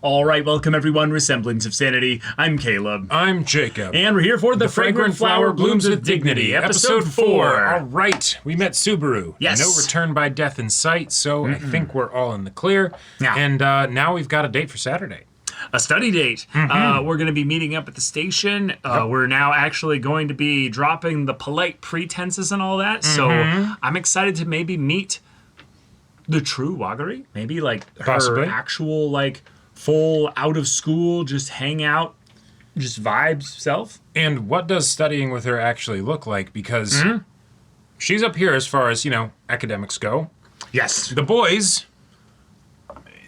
All right, welcome everyone. Semblance of Sanity. I'm Caleb. I'm Jacob. And we're here for the Fragrant Flower blooms with dignity, episode 4. All right, we met Subaru. Yes. No return by death in sight, so I think we're all in the clear. Yeah. And now we've got a date for Saturday. A study date. We're going to be meeting up at the station. We're now actually going to be dropping the polite pretenses and all that. So I'm excited to maybe meet the true Wagari. Maybe like Possibly. her actual like full out of school, just hang out, just vibes self. And what does studying with her actually look like? Because she's up here as far as, academics go. Yes. The boys,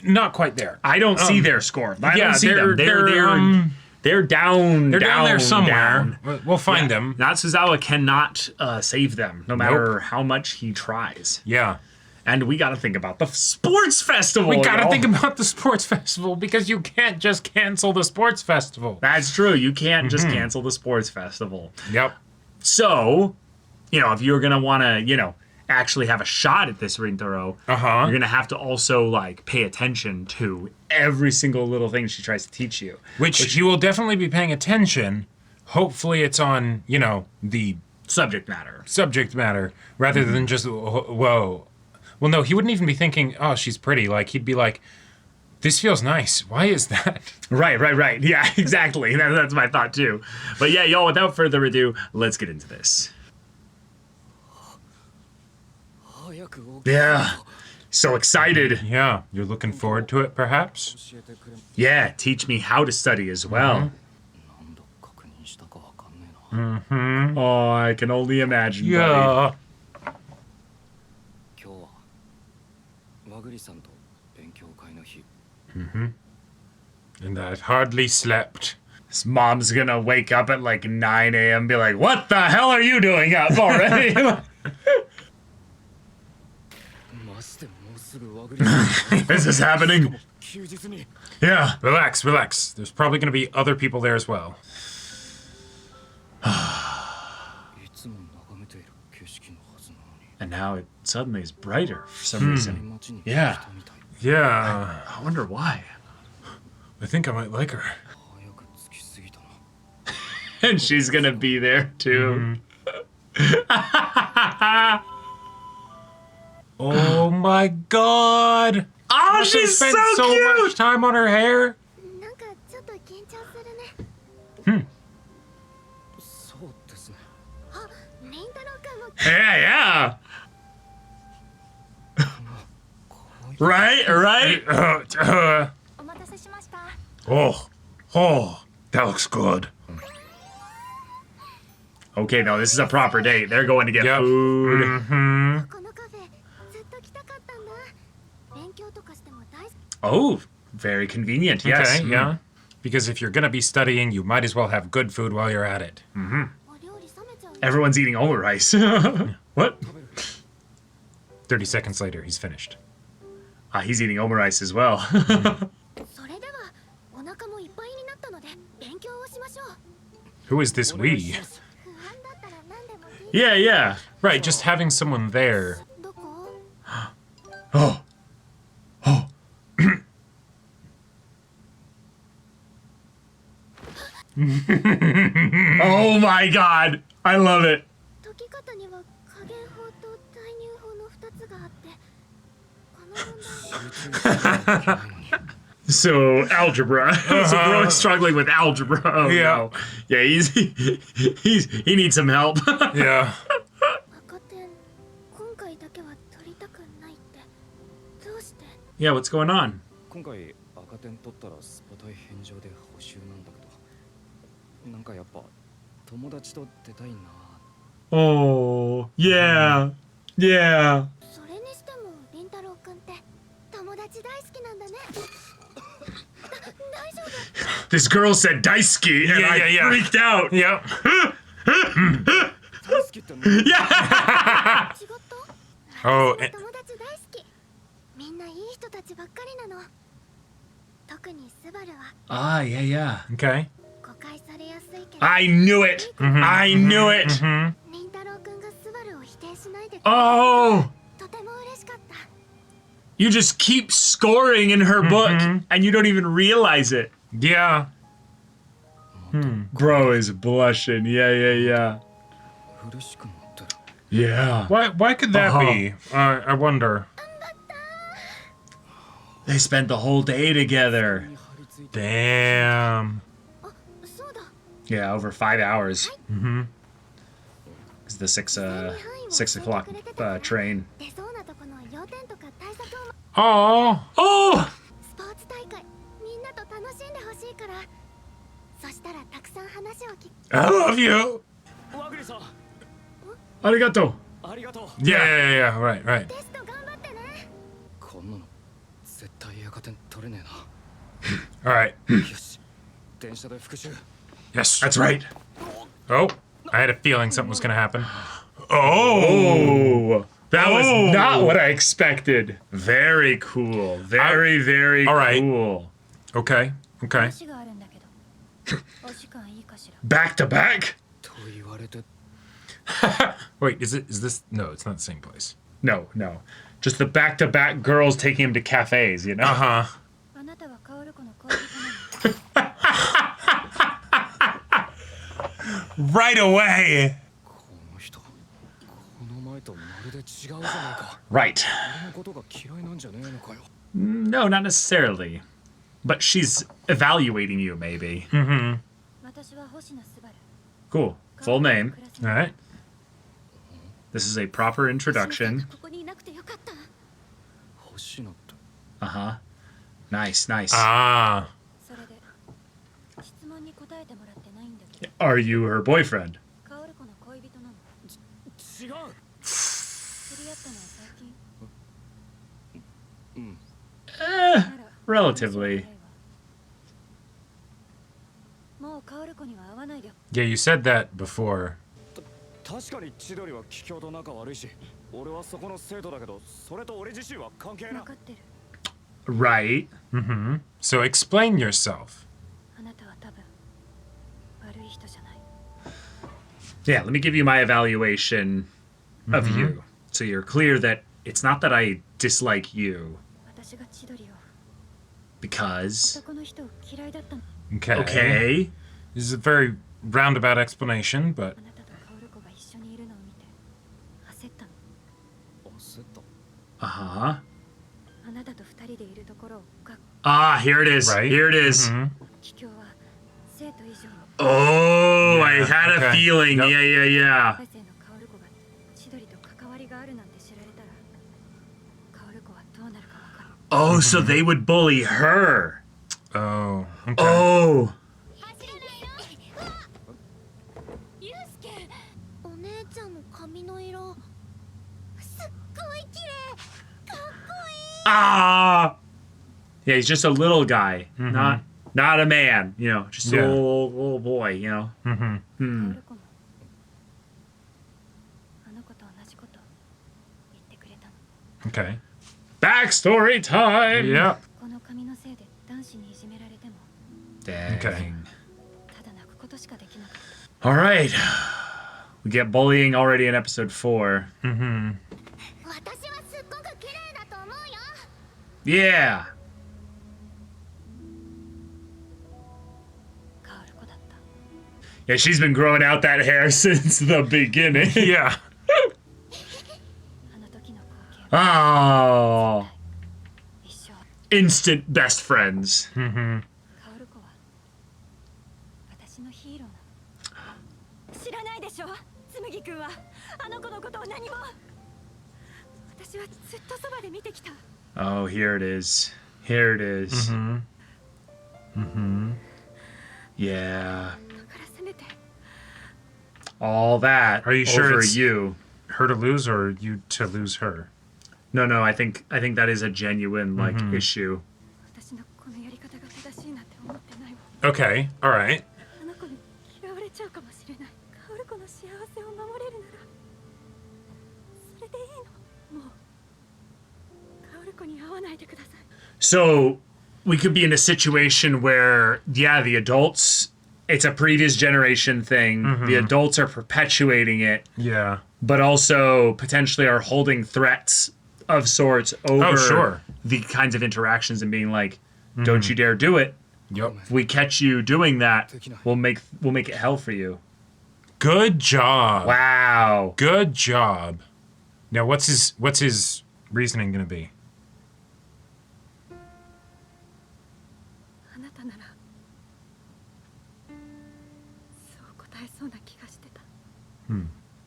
not quite there. I don't see their score. I don't see they're- them. They're down. They're down there somewhere. down. We'll find them. Natsuzawa cannot save them, no matter how much he tries. Yeah. And we got to think about the sports festival. We gotta y'all. think about the sports festival because you can't just cancel the sports festival. That's true. You can't just cancel the sports festival. Yep. So, if you're gonna want to, actually have a shot at this Rintaro, you're gonna have to also like pay attention to every single little thing she tries to teach you. Which you will definitely be paying attention. Hopefully it's on, the Subject matter. subject matter rather than just, whoa. Well, no, he wouldn't even be thinking, oh, she's pretty. Like, he'd be like, this feels nice. Why is that? Right. Yeah, exactly. That's my thought too. But yeah, y'all, without further ado, let's get into this. Yeah. So excited. Yeah, you're looking forward to it, perhaps? Yeah, teach me how to study as well. Oh, I can only imagine, buddy. Yeah. And I've hardly slept. His mom's gonna wake up at like 9 a.m. and be like, what the hell are you doing up already? Is this happening? Yeah. Relax. There's probably going to be other people there as well. And now it suddenly is brighter for some reason. Yeah. Yeah. I wonder why. I think I might like her. And she's gonna be there too. Oh my god! Oh, She she's spent so cute! much time on her hair. Yeah. Right? Oh, that looks good. Okay, no, this is a proper date. They're going to get Yep. food. Oh, very convenient, yes. Okay, yeah. Because if you're gonna be studying, you might as well have good food while you're at it. Everyone's eating omurice. What? 30 seconds later, he's finished. He's eating omurice as well. Who is this we? Yeah. Right, just having someone there. Oh. Oh my god. I love it. So algebra. So bro is struggling with algebra. Oh, Yeah. no. Yeah, he needs some help. Yeah. Yeah, what's going on? 今回赤点取ったらスポタイ返上で補修なんだけどなんかやっぱ友達と出たいな Oh, yeah. それにしても凛太郎くんって友達大好きなんだね。大丈夫？ This girl said Daisuke and Yeah, I yeah, yeah. freaked out. Yep. 大好きって何 Yeah. 違った？ Oh, 友達大好き。みんないい人たちばっかりなの。特にスバルは Ah, yeah. okay. 誤解されやすいけど。 I knew it. I knew it. 凛太郎くんがスバルを否定しないでくれて Oh. とても嬉しかった。You just keep scoring in her book, and you don't even realize it. Yeah. Bro is blushing. Yeah. 嬉しくなってる Yeah. Why could that be? I wonder. They spent the whole day together. に張り付いて Damn. あ、そうだ。 Yeah, over 5 hours. It's the 6 o'clock train. 出そうなとこの要点とか対策を Oh. Oh! スポーツ大会みんなと楽しんでほしいから。そしたらたくさん話を聞く。 I love you. 和栗さん Arigato. ありがとう Yeah. Right. テスト頑張ってね。こんなの絶対赤点取れね All right. えなよし電車で復習 Yes. That's right. Oh, I had a feeling something was gonna happen. Oh, that was not what I expected. Very cool. Very all right. cool. Okay. 話があるんだけど。お時間いいかしら。 Back to back? と言われて Wait, is this? No, it's not the same place. No. Just the back to back girls taking him to cafes, you know? Uh huh. あなたはカオルコの恋人なの。 Right away. この人この前とまるで違うじゃないか Right. 俺のことが嫌いなんじゃねえのかよ No, not necessarily. But she's evaluating you, maybe. 私は星野すばる。 Cool. Full name. All right. This is a proper introduction. ここにいなくてよかった。星野って Uh huh. Nice. Ah. それで質問に答えてもらってないんだけど。 Are you her boyfriend? カオルコの恋人なの。違う知り合ったのは最近。 Relatively. もうカオルコには会わないで。 Yeah, you said that before. 確かに千鳥は桔梗と仲悪いし俺はそこの生徒だけどそれと俺自身は関係な分かってる。 Right. So explain yourself. あなたは多分悪い人じゃない。 Yeah, let me give you my evaluation of you. So you're clear that it's not that I dislike you 私が千鳥を because. 男の人を嫌いだったの。 Okay. Okay. This is a very roundabout explanation, but あなたとカオルコが一緒にいるのを見て焦ったの。焦った Uh huh. あなたと二人でいるところを学 Ah, here it is. right. Here it is. 桔梗は生徒以上の Oh, I had a okay. feeling. Yep. Yeah. 大生のカオルコが千鳥と関わりがあるなんて知られたらカオルコはどうなるかわかる。 Oh, so they would bully her. oh, okay. Oh. 走らないよ。ユウスケ。お姉ちゃんの髪の色すっごい綺麗。かっこいい。 Ah. Yeah, he's just a little guy, not a man. You know, just a Yeah. little boy. You know. カオルコもあの子と同じこと言ってくれたの。 Okay. Backstory time. Yep. この髪のせいで男子にいじめられても Dang. Okay. ただ泣くことしかできなかった。 All right. We get bullying already in episode 4. 私はすっごく綺麗だと思うよ。 Yeah. カオルコだった。 Yeah, she's been growing out that hair since the beginning. Yeah. あの時の光景は Oh. 一生。 Instant best friends. カオルコは私のヒーローなの。知らないでしょ、紬くんはあの子のことを何も。私はずっとそばで見てきた。 Oh, here it is. Here it is. Yeah. だからせめて All that Are you sure over it's- you. Her to lose or you to lose her? No, I think that is a genuine issue. 私のこのやり方が正しいなんて思ってないわ。 Okay. All right. あの子に嫌われちゃうかもしれない。カオルコの幸せを守れるならそれでいいの。もうカオルコに会わないでください。 So we could be in a situation where, yeah, the adults, it's a previous generation thing. The adults are perpetuating it, Yeah. but also potentially are holding threats of sorts over sure. the kinds of interactions and being like, don't you dare do it. Yep. If we catch you doing that, we'll make it hell for you. Good job. Wow. Good job. Now, what's his reasoning going to be? あなたならそう答えそうな気がしてた。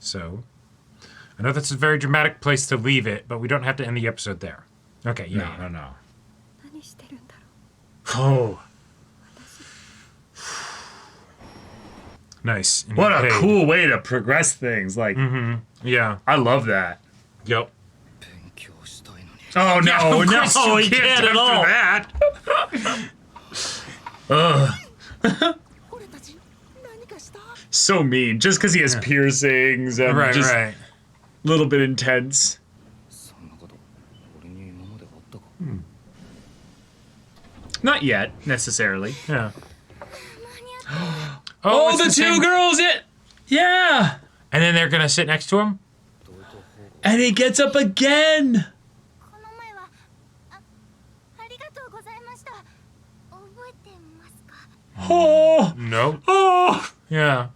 So, I know that's a very dramatic place to leave it, but we don't have to end the episode there. Okay, yeah. No. 何してるんだろう。 Oh, Nice. And what hey, a cool way to progress things. Like, Yeah. I love that. Yep. 勉強したいのに Oh, no, Of course no, you he can't at all. that. 俺たち何かした So mean. Just because he has piercings and Right, just right. a little bit intense. そんなこと俺に今まであったか Not yet, necessarily. Yeah. Oh, it's the two same- girls! Yeah! And then they're gonna sit next to him? And he gets up again! この前はありがとうございました。覚えてますか。 Oh! No. Oh! Yeah.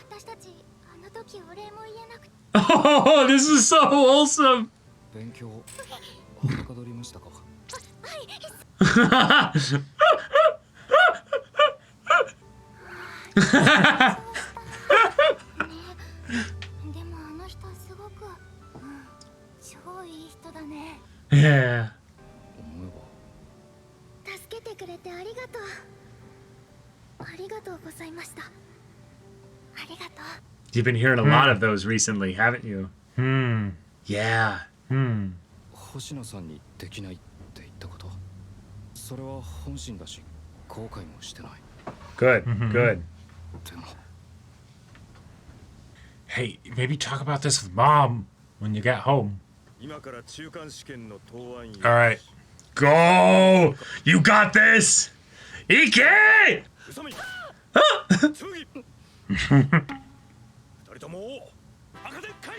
私たちあの時お礼も言えなくて。 Oh, this is so wholesome! 勉強はかどりましたか でもあの人すごく、超いい人だね。 Yeah. 思えば助けてくれてありがとう。ありがとうございました。ありがとう。 You've been hearing a lot of those recently, haven't you? Yeah. 星野さんにできないって言ったことそれは本心だし後悔もしてない Good, good. でも Hey, maybe talk about this with Mom when you get home. 今から中間試験の答案員 Alright. Go! You got this! Ike! 宇佐美次二人とも赤で開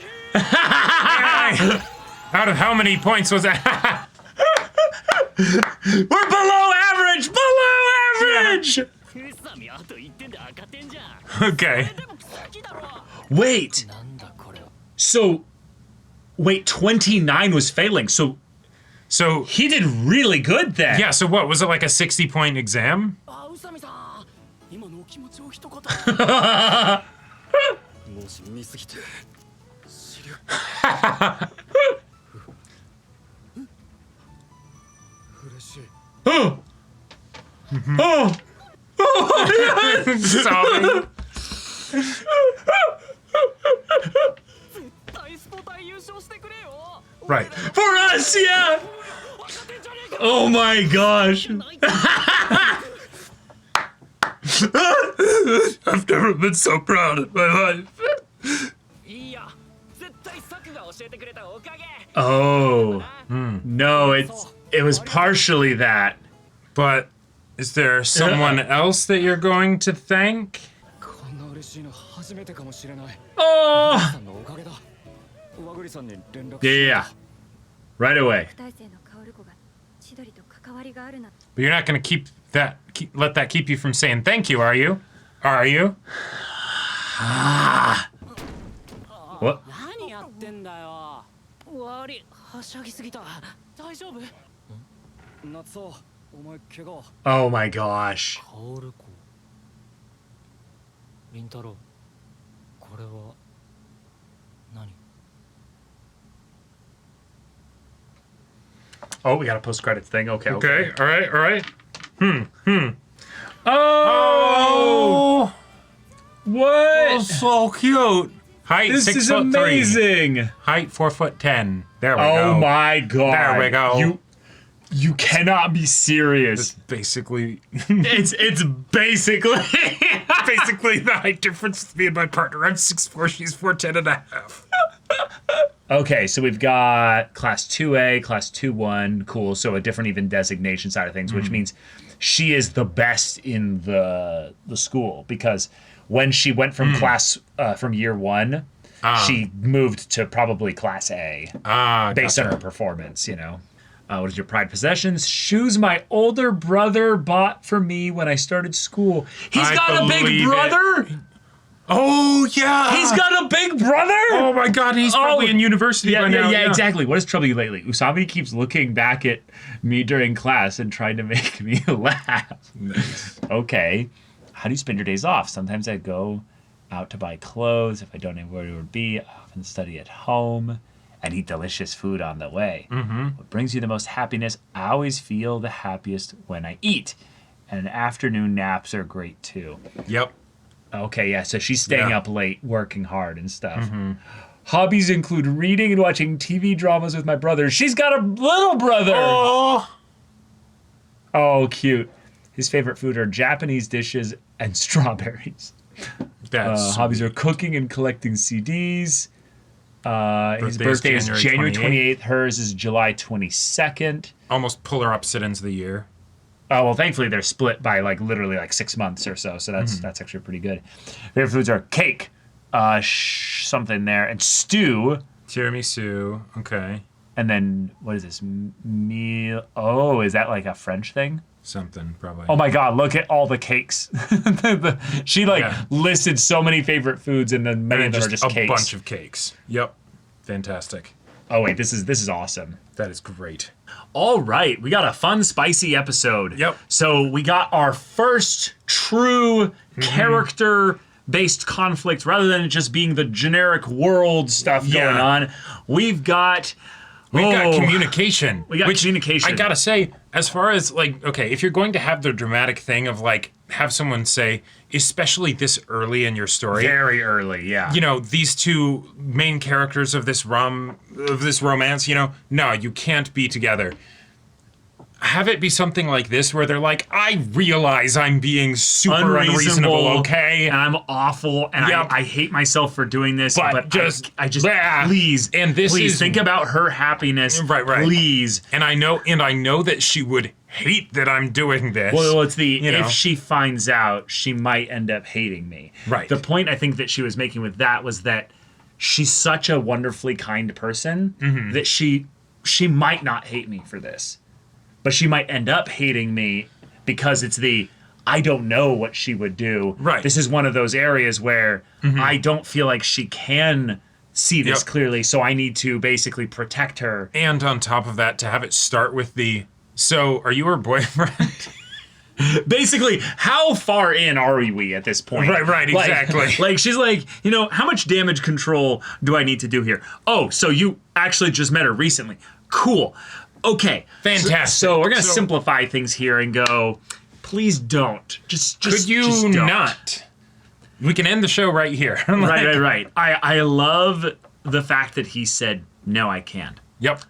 閉 Out of how many points was that? We're below average! Below average! 宇佐美あと1点で赤点じゃん Okay. でも好きだろ Wait, なんだこれは so... Wait, 29 was failing, so So, he did really good then. yeah, so what? Was it like a 60-point exam? あ宇佐美さん今のお気持ちを一言もし見すぎて知り嬉しい Oh! Oh! Sobbing. 大スポ大優勝してくれよ Right. For us, yeah! Oh my gosh! I've never been so proud in my life. いや絶対サクが教えてくれたおかげ Oh. No, it was partially that. But is there someone else that you're going to thank? こんな嬉しいの初めてかもしれない Oh! さんのおかげだ和栗さんに連絡 Yeah, yeah. Right away. 大生の薫子が千鳥と関わりがあるな。 But you're not going to let that keep you from saying thank you, are you? Are you? What? 何やってんだよ悪いはしゃぎすぎた大丈夫夏夫お前怪我 Oh my gosh. 薫子凛太郎これは何 Oh, we got a post-credits thing. Okay, Okay, okay. all right. Oh! What? So cute. Height This 6'3". is amazing. Height 4'10". There we Oh go. my god. There we go. You cannot be serious. Basically, It's basically basically the height difference with me and my partner. I'm 6'4", she's 4'10 and a half. Okay, so we've got class 2A, class 2-1, cool. So a different even designation side of things, which means she is the best in the school because when she went from class from year 1 she moved to probably Class A based on her performance, you know. What is your pride possessions? Shoes my older brother bought for me when I started school. He's got a big brother? Oh, yeah. He's got a big brother? Oh, my God. He's probably in university by now. Yeah, exactly. What has troubled you lately? Usami keeps looking back at me during class and trying to make me laugh. Nice. Okay. How do you spend your days off? Sometimes I go out to buy clothes. If I don't know where to be, I often study at home and eat delicious food on the way. What brings you the most happiness? I always feel the happiest when I eat. And afternoon naps are great too. Yep. Okay, yeah, so she's staying up late, working hard and stuff. Hobbies include reading and watching TV dramas with my brother. She's got a little brother! Oh, cute. His favorite food are Japanese dishes and strawberries. That's hobbies are cooking and collecting CDs. His Birthday birthday is is January January 28th. Hers is July 22nd. almost polar opposite ends of the year. Oh, well, thankfully they're split by literally 6 months or so. So that's actually pretty good. Favorite foods are cake, something there, and stew. Tiramisu. Okay. And then what is this meal? Oh, is that like a French thing? Something probably. Oh my God! Look at all the cakes. She listed so many favorite foods, and then many of them are just a cakes. bunch of cakes. Yep. Fantastic. Oh wait, this is awesome. That is great. All right, we got a fun, spicy episode. Yep. So we got our first true character-based conflict, rather than it just being the generic world stuff going on. We've got communication. We got communication. I gotta say, as far as okay, if you're going to have the dramatic thing of have someone say, especially this early in your story, very early, yeah. you know, these two main characters of this romance, you know, no, you can't be together. Have it be something like this where they're like, I realize I'm being super unreasonable, okay? And I'm awful, and I hate myself for doing this, but I just please, and please think about her happiness, right, please. And I know that she would hate that I'm doing this. Well, it's if she finds out, she might end up hating me. Right. The point I think that she was making with that was that she's such a wonderfully kind person that she might not hate me for this. But she might end up hating me because it's I don't know what she would do. Right. This is one of those areas where I don't feel like she can see this clearly, so I need to basically protect her. And on top of that, to have it start with so are you her boyfriend? Basically, how far in are we at this point? Right, exactly. She's like, how much damage control do I need to do here? Oh, so you actually just met her recently. Cool. Okay. Fantastic. So we're going to simplify things here and go, please don't. Just Could you just don't. not? We can end the show right here. Right. I love the fact that he said, no, I can't. Yep.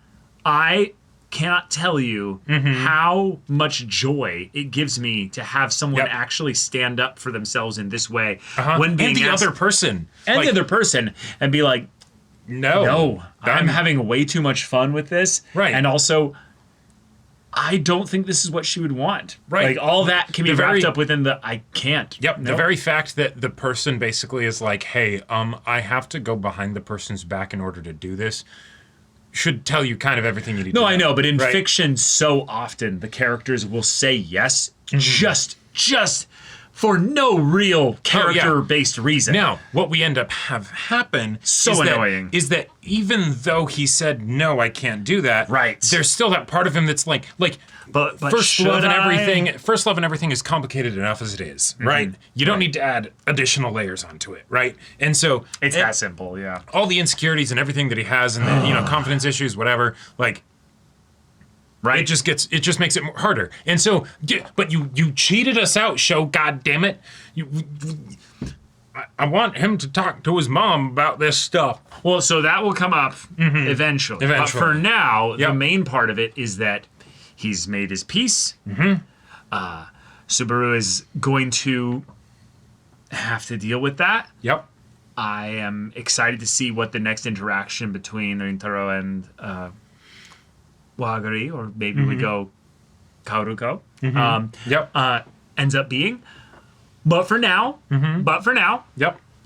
I cannot tell you how much joy it gives me to have someone actually stand up for themselves in this way when being and the asked, other person. and the other person, and be like, no, I'm having way too much fun with this. Right. And also, I don't think this is what she would want. Right. All that can be wrapped up within I can't. Yep. The very fact that the person basically is like, hey, I have to go behind the person's back in order to do this should tell you kind of everything you need to know. No, I know, but in fiction, so often the characters will say yes just for no real character-based reason. Now, what we end up have happen is that even though he said, no, I can't do that, there's still that part of him that's like but first love and everything is complicated enough as it is, right? You don't need to add additional layers onto it, right? And so it's that simple, yeah. All the insecurities and everything that he has and the, confidence issues, whatever, right. It just makes it harder. And so, but you cheated us out, show. God damn it! I want him to talk to his mom about this stuff. Well, so that will come up eventually. But for now, the main part of it is that he's made his peace. Subaru is going to have to deal with that. Yep. I am excited to see what the next interaction between Rintaro and Wagari, or maybe we go Kaoru Yep. ends up being. But for now,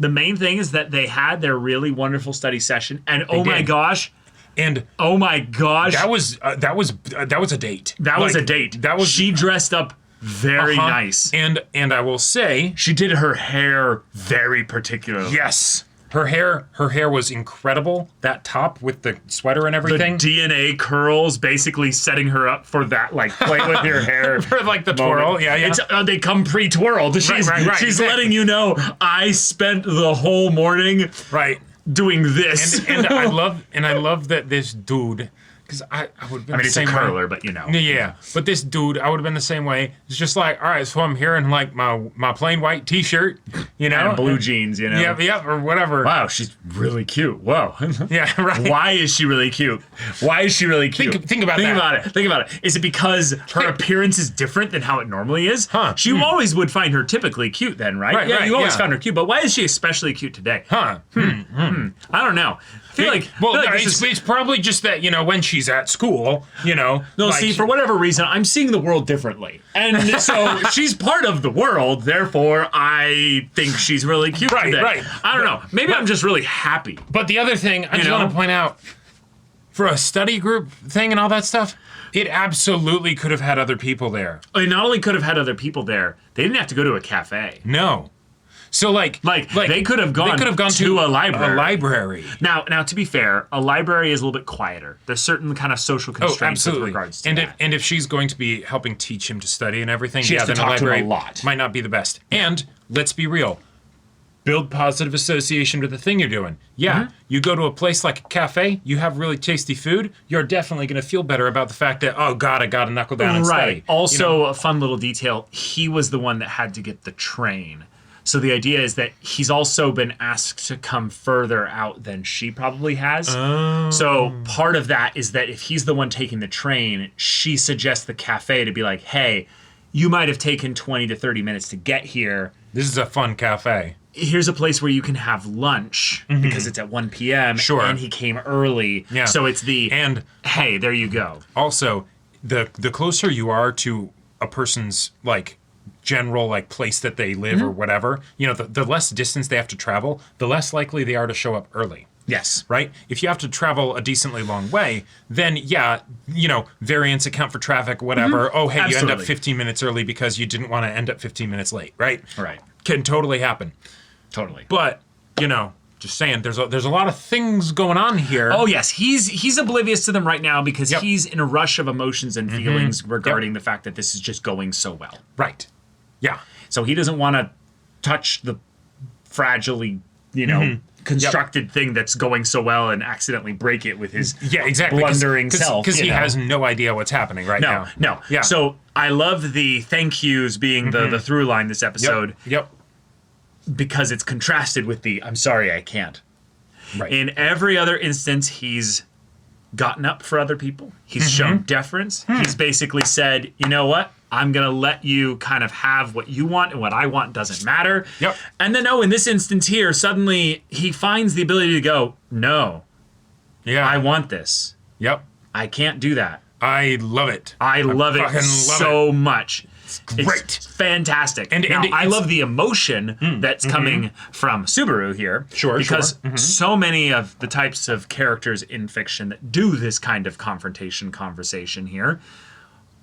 The main thing is that they had their really wonderful study session, and oh my did. gosh, And oh my gosh, that was a date. that was a Like, date. That was She dressed up very uh-huh. nice. And I will say, She did her hair very particularly. yes, her hair was incredible. That top with the sweater and The everything. DNA curls basically setting her up for that, like, play with your hair. For like the moment. twirl. Yeah, yeah. It's, they come pre-twirled. She's right, she's exactly. letting you know, I spent the whole morning right. doing this. And I love that this dude, because I would have been I mean, the it's a same curler, way. but you know. Yeah, but this dude, I would have been the same way. It's just like, all right, so I'm here in like my plain white T-shirt, you know, And blue jeans, you know. Yep, or whatever. Wow, she's really cute. Whoa. Yeah, right. Why is she really cute? Why is she really cute? Think about that. Think about it. Is it because her appearance is different than how it normally is? Huh. You always would find her typically cute then, right? Right, yeah, right, you always yeah. found her cute, but why is she especially cute today? Huh? I don't know. I feel like, well, I feel like no, this is- it's probably just that, you know, when she's at school, you know. no, like, see, for whatever reason, I'm seeing the world differently. And so she's part of the world, therefore I think she's really cute Right, today. right. I don't know. Maybe I'm just really happy. But the other thing, I just know? want to point out, for a study group thing and all that stuff, it absolutely could have had other people there. They not only could have had other people there, they didn't have to go to a cafe. No. So like they could have gone to a library. A library. Now, to be fair, a library is a little bit quieter. There's certain kind of social constraints with regards to that. And if she's going to be helping teach him to study and everything, She has to then talk to him a library lot. might not be the best. And let's be real. Build positive association with the thing you're doing. Yeah, you go to a place like a cafe, you have really tasty food, you're definitely going to feel better about the fact that, oh God, I got to knuckle down and study. Right. Also, a fun little detail, he was the one that had to get the train. So the idea is that he's also been asked to come further out than she probably has. Oh. So part of that is that if he's the one taking the train, she suggests the cafe to be like, hey, you might have taken 20 to 30 minutes to get here. This is a fun cafe. Here's a place where you can have lunch because it's at 1 p.m. Sure. And he came early. Yeah. So it's And hey, there you go. also, the closer you are to a person's like general like place that they live or whatever, you know, the less distance they have to travel, the less likely they are to show up early. Yes. Right? If you have to travel a decently long way, then yeah, you know, variance account for traffic, whatever. Oh, hey, you end up Absolutely. 15 minutes early because you didn't want to end up 15 minutes late, right? Right. Can totally happen. Totally. But, you know, just saying, there's a lot of things going on here. Oh yes, he's oblivious to them right now because Yep. he's in a rush of emotions and feelings regarding the fact that this is just going so well. Right. Yeah. So he doesn't want to touch the fragilely, you know, constructed thing that's going so well and accidentally break it with his Yeah, exactly. blundering self. Because you he know? has no idea what's happening right now. No. Yeah. So I love the thank yous being the through line this episode Yep. because it's contrasted with the I'm sorry I can't. Right. In every other instance, he's gotten up for other people. He's shown deference. He's basically said, you know what? I'm going to let you kind of have what you want and what I want doesn't matter. Yep. And then, in this instance here, suddenly he finds the ability to go, no, Yeah. I want this. Yep. I can't do that. I love it. I love it fucking love so much. great. It's fantastic. And Now, I it's- love the emotion that's coming from Subaru here. Sure, Because sure. so many of the types of characters in fiction that do this kind of conversation here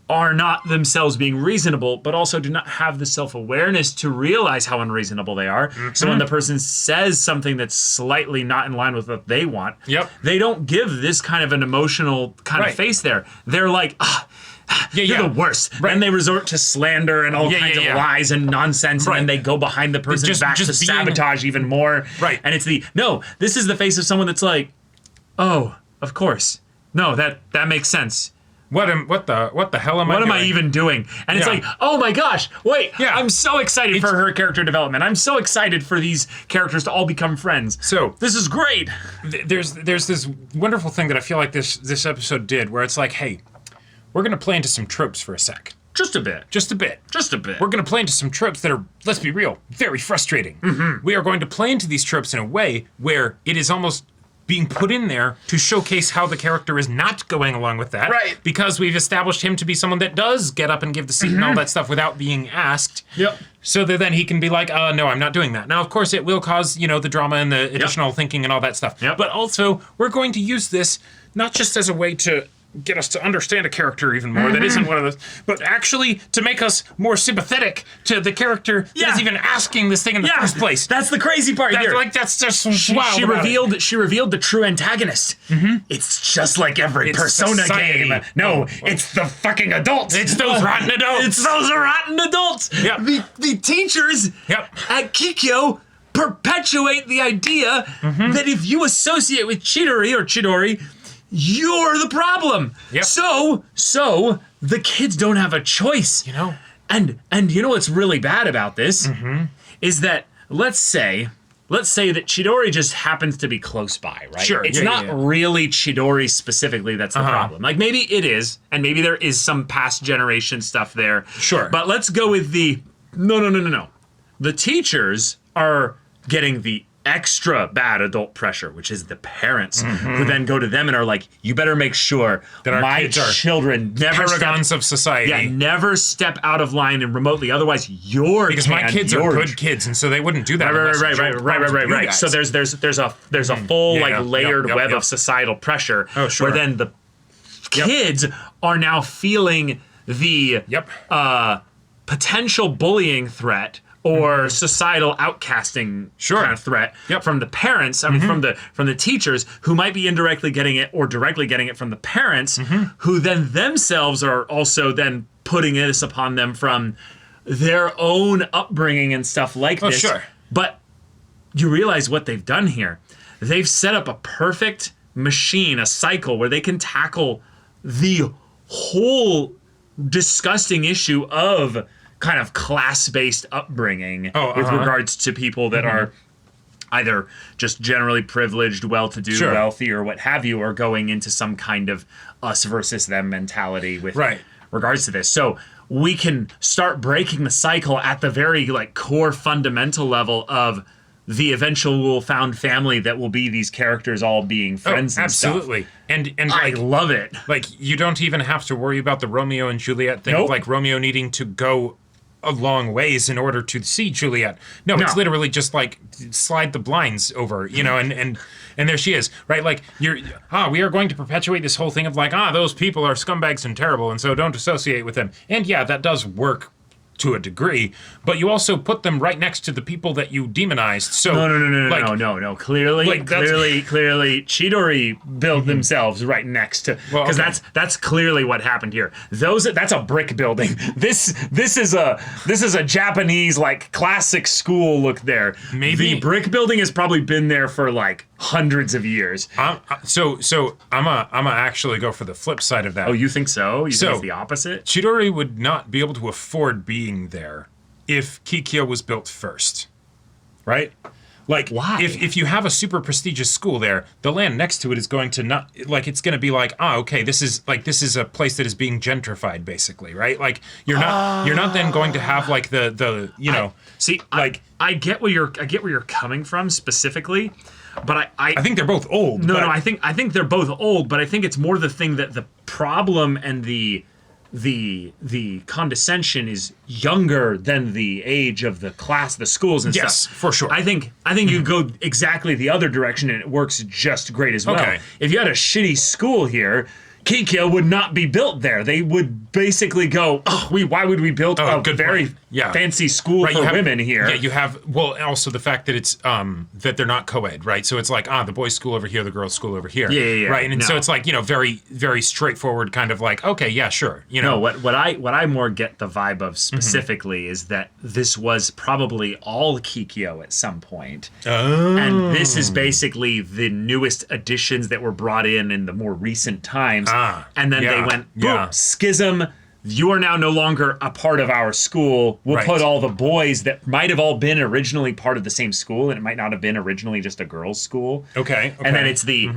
are not themselves being reasonable, but also do not have the self-awareness to realize how unreasonable they are. So when the person says something that's slightly not in line with what they want, Yep. they don't give this kind of an emotional kind Right. of face there. They're like, Yeah, you're yeah. the worst. Right. And they resort to slander and all Yeah, kinds yeah, yeah. of lies and nonsense, Right. and then they go behind the person's Just- back just to being- sabotage even more. Right. And it's this is the face of someone that's like, oh, of course. No, that makes sense. What the hell am I What doing? am I even doing? And it's Yeah. like, oh my gosh, wait, Yeah. I'm so excited for her character development. I'm so excited for these characters to all become friends. So This is great. there's this wonderful thing that I feel like this episode did where it's like, hey, we're going to play into some tropes for a sec. Just a bit. Just a bit. Just a bit. We're going to play into some tropes that are, let's be real, very frustrating. We are going to play into these tropes in a way where it is almost being put in there to showcase how the character is not going along with that. Right. Because we've established him to be someone that does get up and give the seat and all that stuff without being asked. Yep. So that then he can be like, no, I'm not doing that. Now, of course, it will cause, the drama and the additional thinking and all that stuff. Yep. But also, we're going to use this not just as a way to get us to understand a character even more that isn't one of those, but actually to make us more sympathetic to the character that's even asking this thing in the first place. That's the crazy part here. That's just wild. She revealed the true antagonist. It's just like every It's Persona society. game. No, it's the fucking adults. It's those rotten adults. It's those rotten adults. Yep. The teachers Yep. at Kikyo perpetuate the idea that if you associate with Chidori, you're the problem. Yep. So the kids don't have a choice. And you know what's really bad about this is that let's say that Chidori just happens to be close by, right? Sure, It's yeah, not yeah. really Chidori specifically that's the problem. Like maybe it is, and maybe there is some past generation stuff there. Sure. But let's go with the no. The teachers are getting the extra bad adult pressure, which is the parents who then go to them and are like, you better make sure That our my kids are children never Paragons of society. never step out of line and remotely, otherwise Because my kids are good kids, and so they wouldn't do that. unless it's your problem to do Right. that. So there's a full layered web yep. of societal pressure sure. where then the kids are now feeling the potential bullying threat or societal outcasting kind of threat from the parents. I mean, from the teachers who might be indirectly getting it or directly getting it from the parents, who then themselves are also then putting this upon them from their own upbringing and stuff like this. Sure. But you realize what they've done here. They've set up a perfect machine, a cycle where they can tackle the whole disgusting issue of kind of class-based upbringing with regards to people that are either just generally privileged, well-to-do, wealthy, or what have you, or going into some kind of us versus them mentality with regards to this. So we can start breaking the cycle at the very core fundamental level of the eventual found family that will be these characters all being friends and absolutely. stuff. And I love it. You don't even have to worry about the Romeo and Juliet thing, like Romeo needing to go a long ways in order to see Juliet. No, it's literally just slide the blinds over, and there she is, right? We are going to perpetuate this whole thing of those people are scumbags and terrible, and so don't associate with them. And yeah, that does work to a degree, but you also put them right next to the people that you demonized. So no. Clearly, Chidori built themselves right next to, because that's clearly what happened here. That's a brick building. This is a Japanese classic school look there. Maybe the brick building has probably been there for hundreds of years. So I'm a actually go for the flip side of that. Oh, you think so? You think it's the opposite? Chidori would not be able to afford being there if Kikyo was built first, right? Why? If you have a super prestigious school there, the land next to it is going to not it's going to be okay, this is a place that is being gentrified, basically, right? You're not then going to have I get where you're coming from specifically, but I think they're both old. I think they're both old, but I think it's more the thing that the problem and the condescension is younger than the age of the class, the schools and stuff. Yes, for sure. I think you go exactly the other direction and it works just great as well. Okay. If you had a shitty school here, Kikyo would not be built there. They would basically go, why would we build a very fancy school for women here? Yeah, you have, also the fact that it's, that they're not co-ed, right? So it's the boys' school over here, the girls' school over here. Yeah. Right, and so it's very, very straightforward kind of okay, yeah, sure. No, what I more get the vibe of specifically is that this was probably all Kikyo at some point. Oh. And this is basically the newest additions that were brought in the more recent times. And then they went, boom, schism. You are now no longer a part of our school. We'll put all the boys that might have all been originally part of the same school, and it might not have been originally just a girls' school. Okay. And then it's the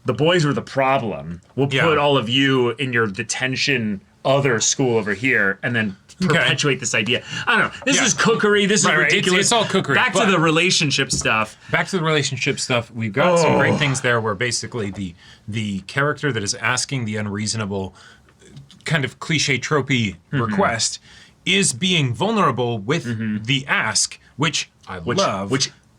boys were the problem. We'll put all of you in your detention other school over here and then perpetuate this idea. I don't know. This is cookery. This is ridiculous. It's all cookery. Back to the relationship stuff. We've got some great things there where basically the character that is asking the unreasonable kind of cliche tropey request is being vulnerable with the ask, which I love.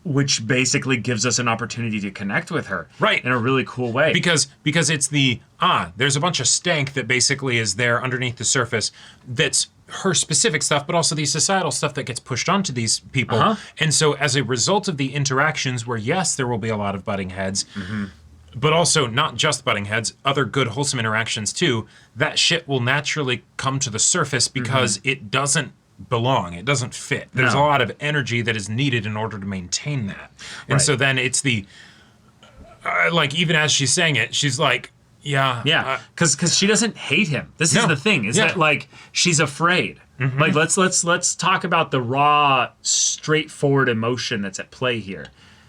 Which basically gives us an opportunity to connect with her. Right. In a really cool way. Because it's there's a bunch of stank that basically is there underneath the surface that's her specific stuff, but also the societal stuff that gets pushed onto these people. And so as a result of the interactions where, yes, there will be a lot of butting heads, but also not just butting heads, other good, wholesome interactions too, that shit will naturally come to the surface because it doesn't belong. It doesn't fit. There's a lot of energy that is needed in order to maintain that. And so then it's the, like, even as she's saying it, she's like, because she doesn't hate him. This is the thing, is that, like, she's afraid. Like, let's talk about the raw, straightforward emotion that's at play here.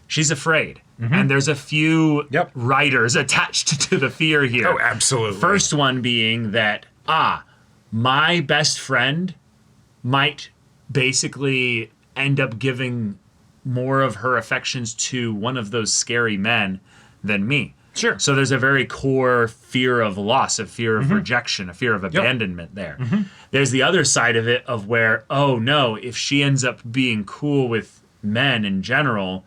She's afraid. And there's a few writers attached to the fear here. Oh, absolutely. First one being that, my best friend might basically end up giving more of her affections to one of those scary men than me. Sure. So there's a very core fear of loss, a fear of rejection, a fear of abandonment there. There's the other side of it of where, oh no, if she ends up being cool with men in general,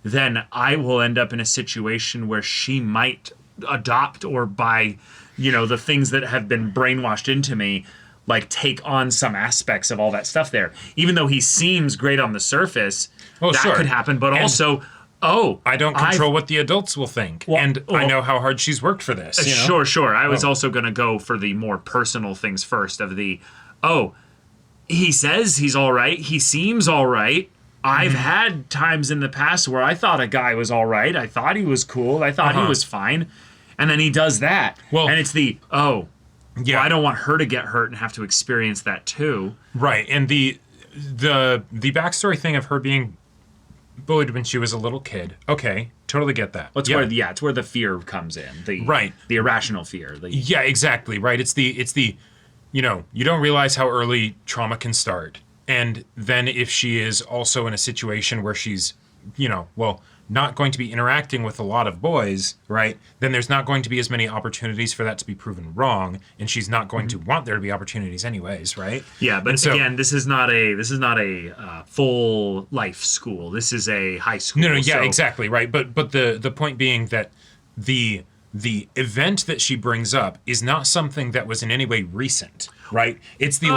then I will end up in a situation where she might adopt, or by, the things that have been brainwashed into me, like, take on some aspects of all that stuff there. Even though he seems great on the surface, that could happen. But also, I don't control what the adults will think. I know how hard she's worked for this. Sure. I was also going to go for the more personal things first of the, he says he's all right. He seems all right. I've had times in the past where I thought a guy was all right. I thought he was cool. I thought he was fine. And then he does that. And it's the, I don't want her to get hurt and have to experience that too. Right. And the backstory thing of her being bullied when she was a little kid. Okay, totally get that. It's where the fear comes in. The irrational fear. Yeah, exactly. Right. It's the you don't realize how early trauma can start. And then if she is also in a situation where she's, not going to be interacting with a lot of boys, right? Then there's not going to be as many opportunities for that to be proven wrong, and she's not going to want there to be opportunities anyways, right? Yeah, but again, this is not a full life school. This is a high school. No, exactly, right. But the point being that the event that she brings up is not something that was in any way recent, right? It's the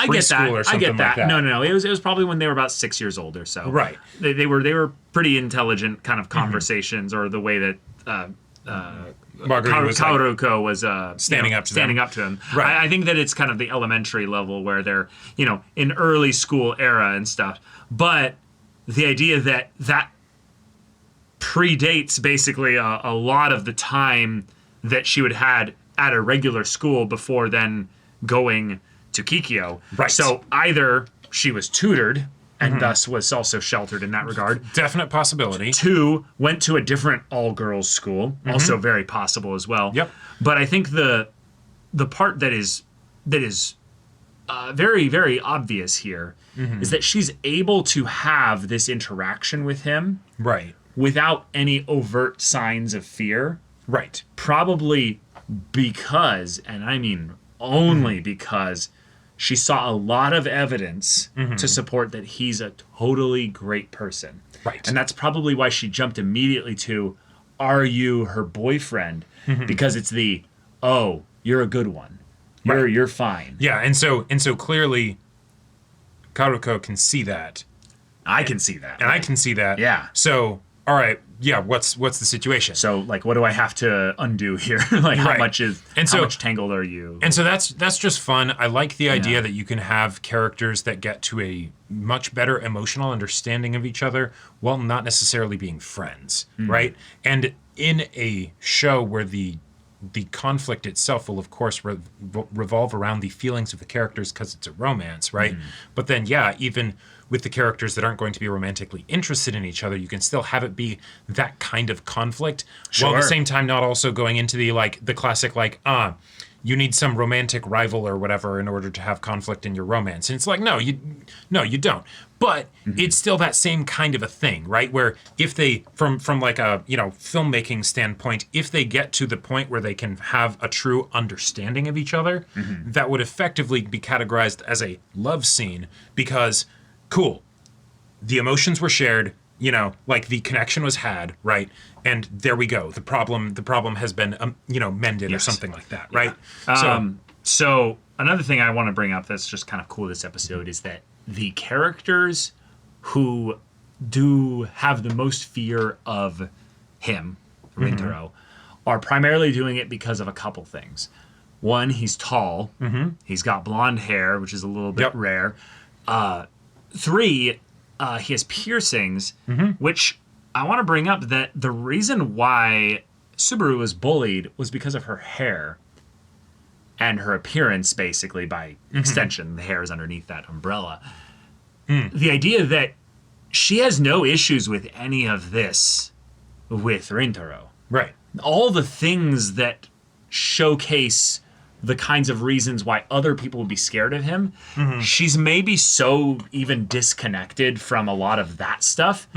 I get that. Or something like that. No. It was probably when they were about 6 years old or so. Right. They were pretty intelligent kind of conversations, or the way that Kaoru was standing up to him. Right. I think that it's kind of the elementary level where they're in early school era and stuff. But the idea that predates basically a lot of the time that she would had at a regular school before then going to Kikyo. Right. So either she was tutored and thus was also sheltered in that regard. Definite possibility. 2, went to a different all-girls school. Also very possible as well. Yep. But I think the part that is very, very obvious here is that she's able to have this interaction with him. Right. Without any overt signs of fear. Right. Probably because, and I mean only because, she saw a lot of evidence to support that he's a totally great person. Right. And that's probably why she jumped immediately to, are you her boyfriend? Because it's the, you're a good one. You're fine. Yeah, and so clearly Kaoru can see that. I can see that. And I can see that. Yeah. So, all right, yeah, what's the situation? So, like, what do I have to undo here? Like, how much tangled are you? And so that's just fun. I like the idea that you can have characters that get to a much better emotional understanding of each other while not necessarily being friends, right? And in a show where the the conflict itself will, of course, revolve around the feelings of the characters because it's a romance, right? But then, yeah, even with the characters that aren't going to be romantically interested in each other, you can still have it be that kind of conflict, while at the same time not also going into the classic you need some romantic rival or whatever in order to have conflict in your romance. And it's like, no, you don't. But it's still that same kind of a thing, right? Where if they, from like a, filmmaking standpoint, if they get to the point where they can have a true understanding of each other, that would effectively be categorized as a love scene because, cool, the emotions were shared, the connection was had, right? And there we go. The problem has been, mended or something like that, right? Yeah. So another thing I want to bring up that's just kind of cool this episode is that the characters who do have the most fear of him, Rintaro, are primarily doing it because of a couple things. One, he's tall. He's got blonde hair, which is a little bit rare. 3, he has piercings, which I want to bring up that the reason why Subaru was bullied was because of her hair and her appearance, basically, by extension. The hair is underneath that umbrella. The idea that she has no issues with any of this with Rintaro. Right. All the things that showcase the kinds of reasons why other people would be scared of him, she's maybe so even disconnected from a lot of that stuff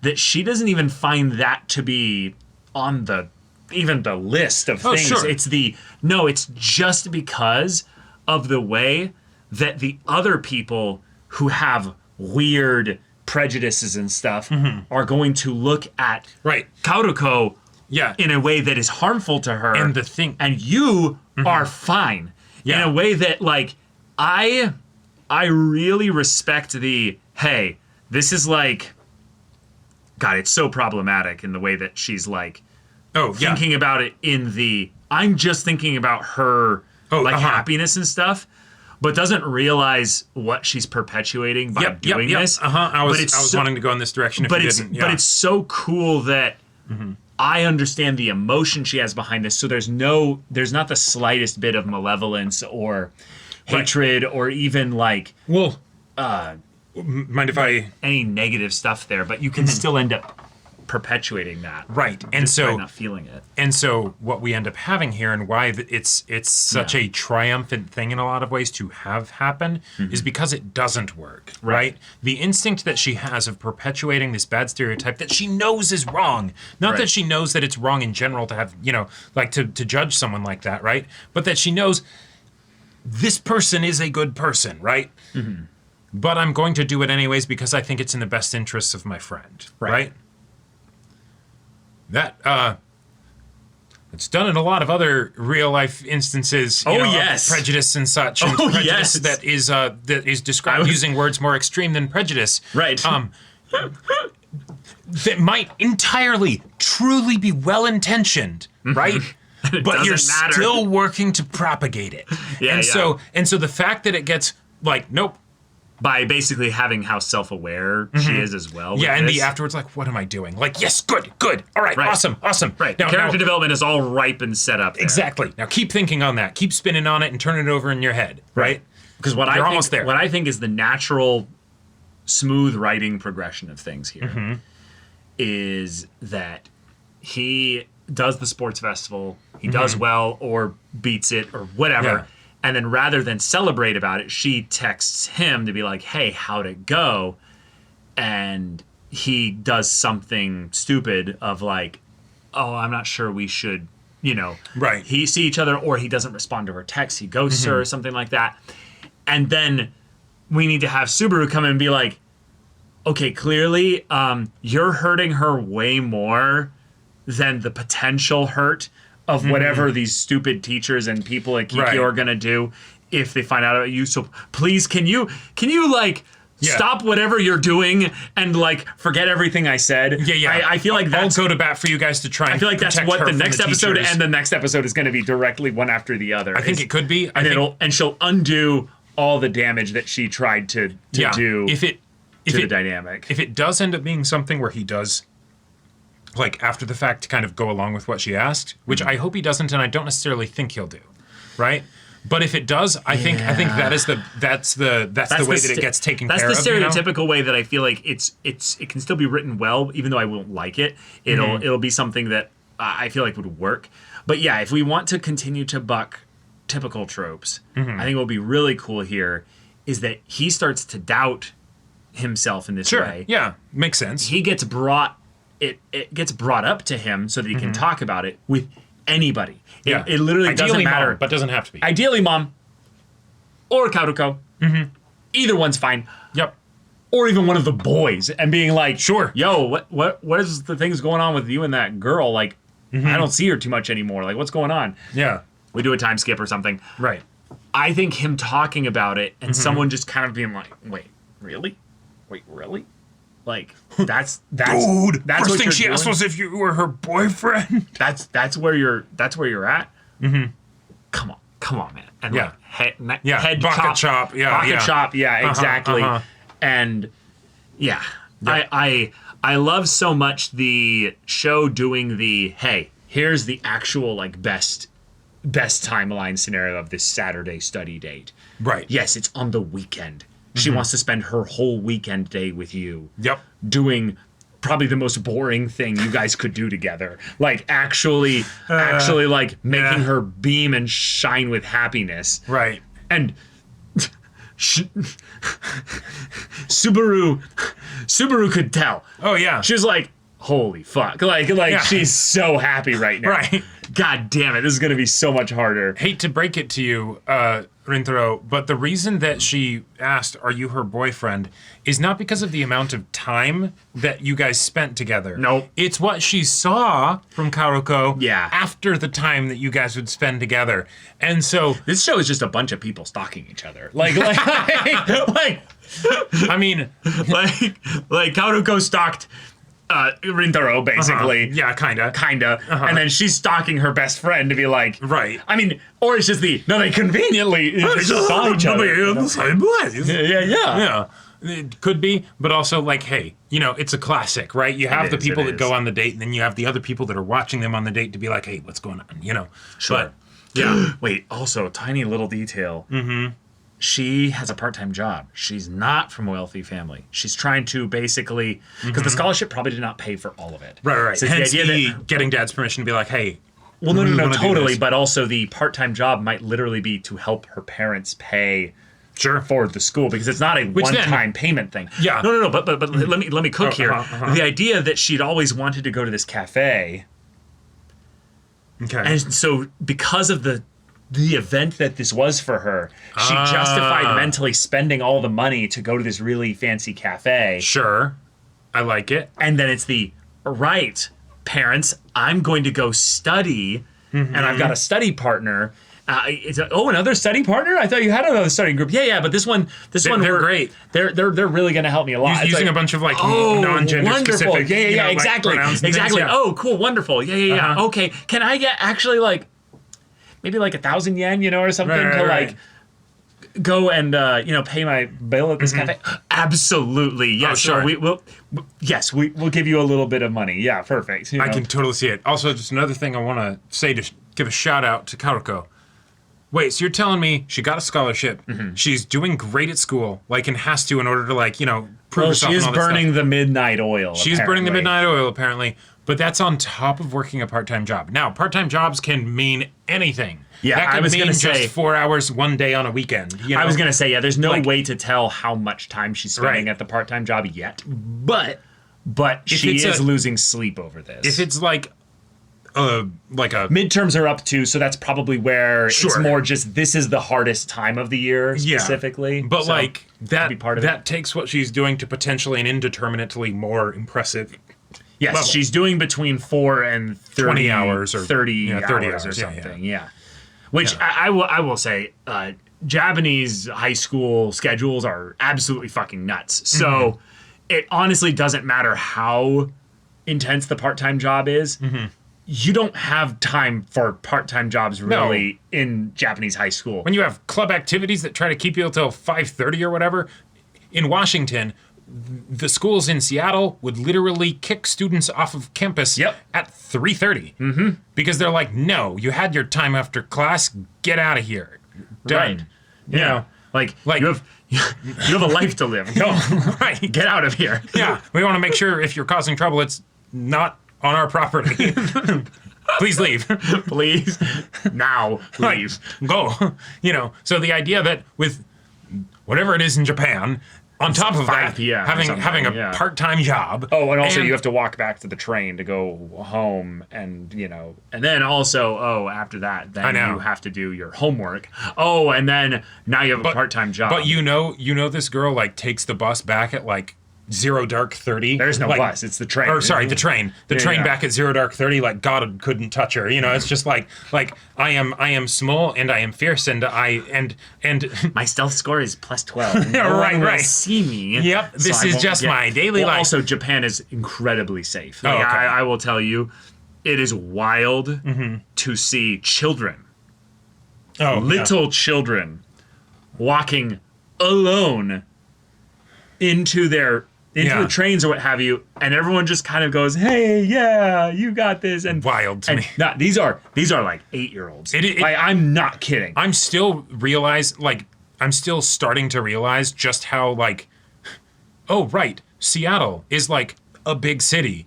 that she doesn't even find that to be on the list of things. Sure. It's just because of the way that the other people who have weird prejudices and stuff are going to look at Kaoru in a way that is harmful to her. And the thing, and you are fine in a way that, like, I really respect hey, this is like, God, it's so problematic in the way that she's like thinking about it I'm just thinking about her happiness and stuff, but doesn't realize what she's perpetuating by doing this. I was wanting to go in this direction if you didn't. But it's so cool that I understand the emotion she has behind this. So there's not the slightest bit of malevolence or hatred or even like mind if any negative stuff there, but you can still end up perpetuating that. Right. And so not feeling it. And so what we end up having here and why it's such a triumphant thing in a lot of ways to have happen is because it doesn't work, right? The instinct that she has of perpetuating this bad stereotype that she knows is wrong. Not that she knows that it's wrong in general to have, to judge someone like that, right? But that she knows this person is a good person, right? But I'm going to do it anyways because I think it's in the best interests of my friend, right? That it's done in a lot of other real life instances. Of prejudice and such. And prejudice that is described using words more extreme than prejudice. Right. That might entirely, truly be well intentioned, right? But you're still working to propagate it. So the fact that it gets like, nope. By basically having how self-aware she is as well. And the afterwards, like, what am I doing? Like, yes, good. All right, awesome. Right, now, character development is all ripe and set up there. Exactly. Now keep thinking on that. Keep spinning on it and turn it over in your head, right? Because what I think is the natural, smooth writing progression of things here is that he does the sports festival, he does well or beats it or whatever. And then rather than celebrate about it, she texts him to be like, hey, how'd it go? And he does something stupid of like, oh, I'm not sure we should, he see each other, or he doesn't respond to her text. He ghosts her or something like that. And then we need to have Subaru come in and be like, okay, clearly you're hurting her way more than the potential hurt of whatever these stupid teachers and people at Kikyo are gonna do if they find out about you. So please, can you like stop whatever you're doing and like forget everything I said? I feel like I'll go to bat for you guys to try. I feel like that's what the next episode and the next episode is going to be directly one after the other. I think it could be, and she'll undo all the damage that she tried to do. If the dynamic, if it does end up being something where he does like after the fact to kind of go along with what she asked, which I hope he doesn't, and I don't necessarily think he'll do, right? But if it does, I think that's the way that it gets taken care of. That's the stereotypical way that I feel like it can still be written well, even though I won't like it. It'll be something that I feel like would work. But yeah, if we want to continue to buck typical tropes, I think what would be really cool here is that he starts to doubt himself in this way. Yeah, makes sense. He gets brought gets brought up to him so that he can talk about it with anybody. Yeah. It literally Ideally doesn't matter. Mom, but doesn't have to be. Ideally mom or Kaoruko. Either one's fine. Yep. Or even one of the boys and being like, Sure. Yo, what is the things going on with you and that girl? Like, I don't see her too much anymore. Like, what's going on? Yeah. We do a time skip or something. Right. I think him talking about it and someone just kind of being like, wait, really? Wait, really? Like, that's Dude, that's first what thing you're she asked doing? was if you were her boyfriend. That's where you're at. Come on, man. And Yeah. like head bucket chop. Yeah, bucket yeah. chop. Yeah, exactly. And yeah, I love so much the show doing the hey, here's the actual like best timeline scenario of this Saturday study date. Right. Yes, it's on the weekend. She wants to spend her whole weekend day with you. Yep. Doing probably the most boring thing you guys could do together. Like actually like making her beam and shine with happiness. Right. And Subaru could tell. Oh yeah. She was like, holy fuck. Like she's so happy right now. Right. God damn it, this is gonna be so much harder. Hate to break it to you, Rintaro, but the reason that she asked, are you her boyfriend, is not because of the amount of time that you guys spent together. Nope. It's what she saw from Kaoruko Yeah. after the time that you guys would spend together. And so This show is just a bunch of people stalking each other. Like like I mean, like Kaoruko stalked Rintaro, basically. yeah, kinda. And then she's stalking her best friend to be like, Right. I mean, or it's just they conveniently they just saw each other. You know? Yeah. Yeah. It could be, but also like, hey, it's a classic, right? You have the is, people it that is. go on the date, and then you have the other people that are watching them on the date to be like, hey, what's going on? Sure. But yeah, Wait, also, tiny little detail. She has a part-time job. She's not from a wealthy family. She's trying to basically, because the scholarship probably did not pay for all of it. right. So it's Hence the idea that, getting dad's permission to be like, hey, well, no, wanna do totally. this. But also the part-time job might literally be to help her parents pay sure. for the school because it's not a one-time payment thing. Yeah. No. But let me cook here. uh-huh. The idea that she'd always wanted to go to this cafe, Okay. and so because of the event that this was for her, she justified mentally spending all the money to go to this really fancy cafe. Sure. I like it. And then it's right, parents, I'm going to go study, and I've got a study partner. Another study partner? I thought you had another study group. Yeah, but this one, They're great. They're really going to help me a lot. It's Using like, a bunch of non-gender wonderful. specific. Yeah, like, exactly. pronouns and Exactly. things, yeah. Oh, cool, wonderful. Yeah. Uh-huh. Okay, can I get actually like maybe like 1,000 yen, or something to Right. like go and pay my bill at this cafe? Absolutely. Yes. sure. We'll give you a little bit of money. Yeah, perfect. I can totally see it. Also, just another thing I want to say to give a shout out to Kaoruko. Wait, so you're telling me she got a scholarship, she's doing great at school, and has to in order to prove herself. She is and all that burning stuff. the midnight oil. She's burning the apparently. midnight oil apparently, but that's on top of working a part-time job. Now, part-time jobs can mean anything. Yeah, that I can was mean gonna just say- 4 hours one day on a weekend. I was gonna say, there's no Like- way to tell how much time she's spending Right. at the part-time job yet, but she it's is a- losing sleep over this. if it's like a midterms are up too, so that's probably where it's Sure. more just this is the hardest time of the year Yeah. specifically. But So, that be part of it. that takes what she's doing to potentially an indeterminately more impressive. yes, level. she's doing between 4 and 30 20 hours or 30 30 hours or hours, yeah, something. Yeah. Which I will say, Japanese high school schedules are absolutely fucking nuts. So it honestly doesn't matter how intense the part-time job is. You don't have time for part-time jobs really in Japanese high school. When you have club activities that try to keep you until 5:30 or whatever, in Washington, the schools in Seattle would literally kick students off of campus at 3:30 because they're like, no, you had your time after class, get out of here. Done. Right. You know, Like you have a life to live. Go. right. Get out of here. Yeah, we want to make sure if you're causing trouble, it's not on our property. Please leave. Please. Now, leave. Go. You know, so the idea that with whatever it is in Japan, on top of 5 that, p.m. or having something, a part-time job. Oh, and also you have to walk back to the train to go home, and and then also after that, then you have to do your homework. Oh, and then now you have a part-time job. But you know this girl like takes the bus back at like 0:30. There's no bus. It's the train. Or sorry, the train. The train back at 0:30. Like God couldn't touch her. You know, it's just like I am small and I am fierce and my stealth score is plus 12. No right, one will right. see me. Yep, this so I is won't just my daily life. Also, Japan is incredibly safe. Oh, Like, okay. I will tell you, it is wild to see children, little children, walking alone into the trains or what have you, and everyone just kind of goes, "Hey, yeah, you got this." And wild to me. These are like 8-year-olds. Like, I'm not kidding. I'm still starting to realize just how like, oh right, Seattle is like a big city.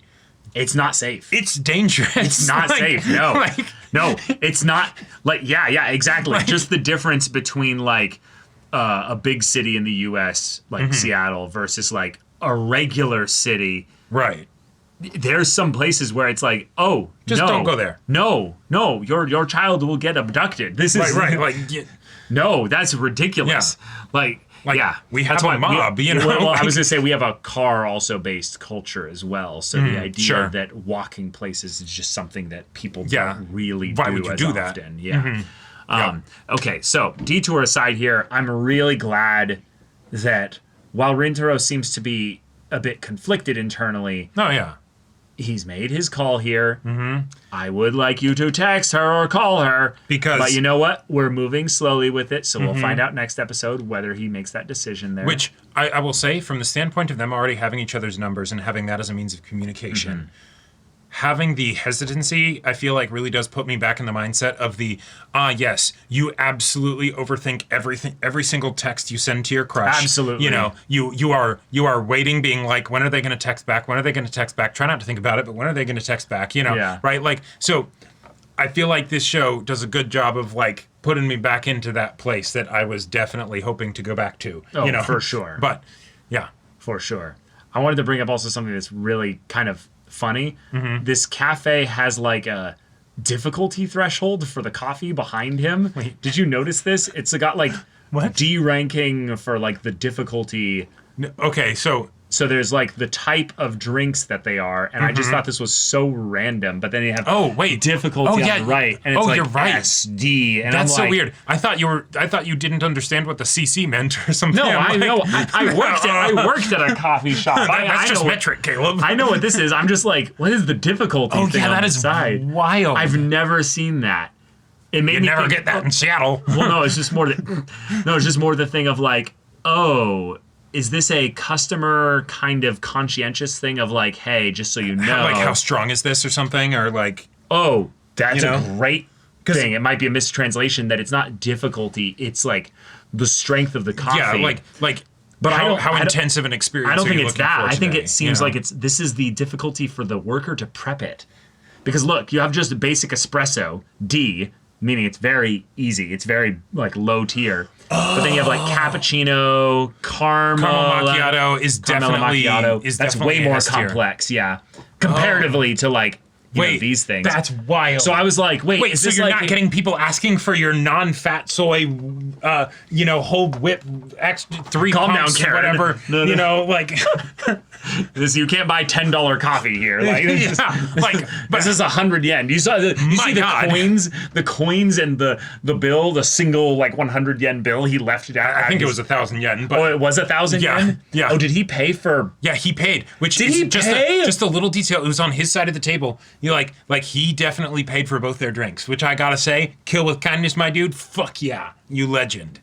It's not safe. It's dangerous. It's not like, safe. No, like, no, it's not. Like, yeah, exactly. Like, just the difference between like a big city in the U.S. like Seattle versus like a regular city. Right. There's some places where it's like, oh, just no, don't go there. No, your child will get abducted. This is right. Like, no, that's ridiculous. Yeah. Like yeah, we have that's a why mob. We, you know, well, I was gonna say we have a car also based culture as well. So the idea sure. that walking places is just something that people Yeah. don't really Why do would you as do that? often. Yeah. Okay, so detour aside here, I'm really glad that while Rintaro seems to be a bit conflicted internally, oh yeah, he's made his call here. I would like you to text her or call her. But you know what? We're moving slowly with it, so we'll find out next episode whether he makes that decision there. Which I will say, from the standpoint of them already having each other's numbers and having that as a means of communication, having the hesitancy, I feel like really does put me back in the mindset of the, yes, you absolutely overthink everything, every single text you send to your crush. Absolutely. You know, you are waiting, being like, when are they going to text back? When are they going to text back? Try not to think about it, but when are they going to text back? You know, right? Like, so I feel like this show does a good job of like putting me back into that place that I was definitely hoping to go back to. Oh, you know, for sure. But yeah, for sure. I wanted to bring up also something that's really kind of funny. This cafe has like a difficulty threshold for the coffee behind him. Wait. Did you notice this? It's got like What? D ranking for like the difficulty. okay, so there's like the type of drinks that they are, and I just thought this was so random. But then you have difficulty on the right, and it's like you're right. SD, and That's I'm so like, weird. I thought you didn't understand what the CC meant or something. No, I'm I like, know. I worked at a coffee shop. That's I just know, metric, Caleb. I know what this is. I'm just like, what is the difficulty thing on that the is side? wild. I've never seen that. It made You me never think, get that in Seattle. Well, no, it's just more the thing of like, oh, is this a customer kind of conscientious thing of like, hey, just so you know, Like, how strong is this or something? Or like, oh, that's You a know? great thing. It might be a mistranslation that it's not difficulty, it's like the strength of the coffee. yeah, like. But how intensive an experience? I don't are think you it's looking that. for I think today, it seems you know? like this is the difficulty for the worker to prep it. Because look, you have just a basic espresso, D, meaning it's very easy. It's very like low tier. But then you have like cappuccino, caramel macchiato is definitely that's way more complex, yeah. Comparatively to like these things. That's wild. So I was like, wait, is so this you're like not getting people asking for your non-fat soy, whole whip, 3 Calm down, pumps, Karen. whatever. No. You know, like this? You can't buy $10 coffee here. Like, this this is 100 yen. You saw the God. the coins, and the bill, the single like 100 yen bill. He left it out. I think it was 1,000 yen. But Oh, it was 1,000 yen. Yeah. Oh, did he pay for? yeah, he paid. Which Did is he just pay? just a little detail. It was on his side of the table. You like he definitely paid for both their drinks. Which I gotta say, kill with kindness, my dude. Fuck yeah, you legend.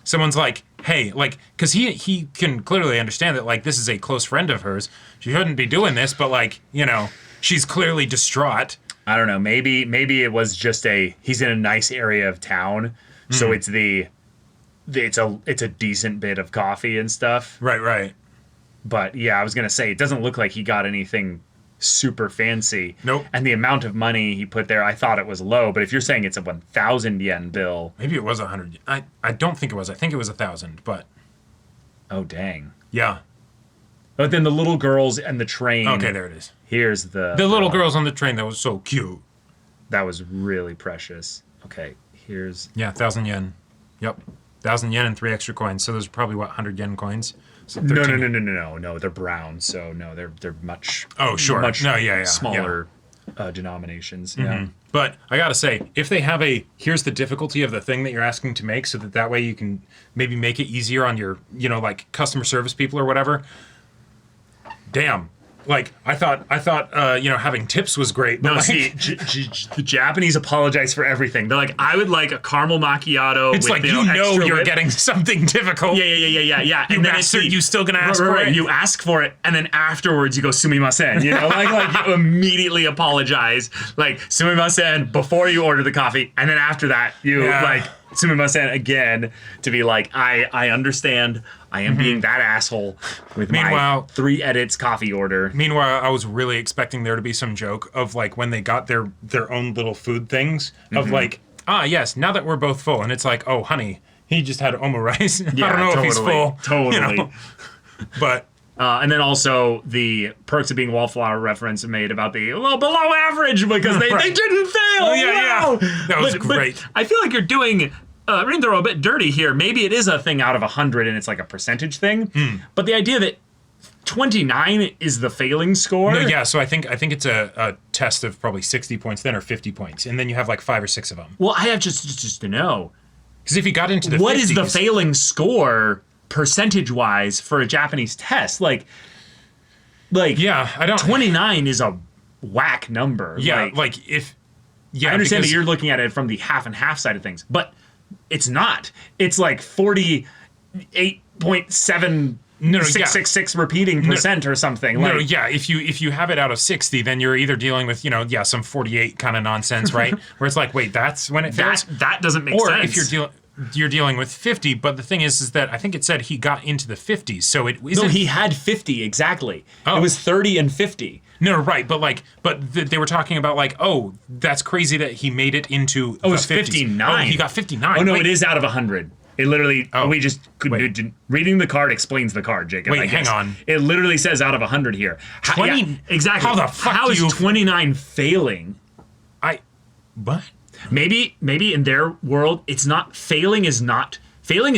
Someone's like, hey, like, because he can clearly understand that, like, this is a close friend of hers. She shouldn't be doing this, but, like, you know, she's clearly distraught. I don't know. Maybe it was just he's in a nice area of town, so it's a decent bit of coffee and stuff. Right. But yeah, I was gonna say it doesn't look like he got anything super fancy. Nope. And the amount of money he put there, I thought it was low. But if you're saying it's a 1,000 yen bill, Maybe it was 100. I don't think it was. I think it was 1,000. But oh dang. yeah. But then the little girls and the train. Okay, there it is. Here's the little girls on the train, that was so cute. That was really precious. Okay, here's Yeah, 1,000 yen. Yep. 1,000 yen and 3 extra coins. So those are probably, what, 100 yen coins? So no, 13 no. They're brown, so no, they're much. Oh, sure. Much No, yeah. smaller denominations. Yeah. But I gotta say, if they have here's the difficulty of the thing that you're asking to make, so that way you can maybe make it easier on your, you know, like customer service people or whatever. Damn. Like, I thought, you know, having tips was great. But No, like, see, the Japanese apologize for everything. They're like, I would like a caramel macchiato. it's with, like, you know, extra you're whip. getting something difficult. Yeah. You And then bastard, you still gonna ask for it? You ask for it, and then afterwards you go sumimasen. You know, like you immediately apologize, like sumimasen before you order the coffee, and then after that you like sumimasen again to be like, I understand. I am being that asshole with Meanwhile- my 3 edits coffee order. Meanwhile, I was really expecting there to be some joke of like when they got their own little food things of like, yes, now that we're both full, and it's like, oh, honey, he just had omurice. Yeah, I don't know if he's full. Totally. You know? But And then also the Perks of Being Wallflower reference made about the below average because they didn't fail. Oh, yeah. Wow. That was But great. I feel like you're doing Rindaro a bit dirty here. Maybe it is a thing out of 100 and it's like a percentage thing. But the idea that 29 is the failing score. no, yeah, so I think it's a test of probably 60 points then, or 50 points, and then you have like 5 or 6 of them. Well, I have just to know, Because if you got into the what 50s, is the failing score percentage-wise for a Japanese test? Like Yeah, I don't. 29 is a whack number. Yeah, like if. Yeah, I understand that because- you're looking at it from the half and half side of things, but it's not. It's like 48.7666 repeating percent or something. No, Like, yeah. If you have it out of 60, then you're either dealing with some 48 kind of nonsense, right? Where it's like, wait, that's when it fails. that doesn't make Or sense. if you're dealing with 50, but the thing is that I think it said he got into the 50s, so it isn't. No, he had 50 exactly. Oh. It was 30 and 50. No, right, but they were talking about like, oh, that's crazy that he made it into. Oh, it the was 50s. 59. Oh, he got 59. Oh no, Wait, it is out of 100. It literally. Oh, we just wait. reading the card explains the card, Jacob. Wait, I guess. hang on. It literally says out of 100 here. 20 exactly. How the fuck How do is you- 29 failing? What? Maybe in their world, it's not failing. Is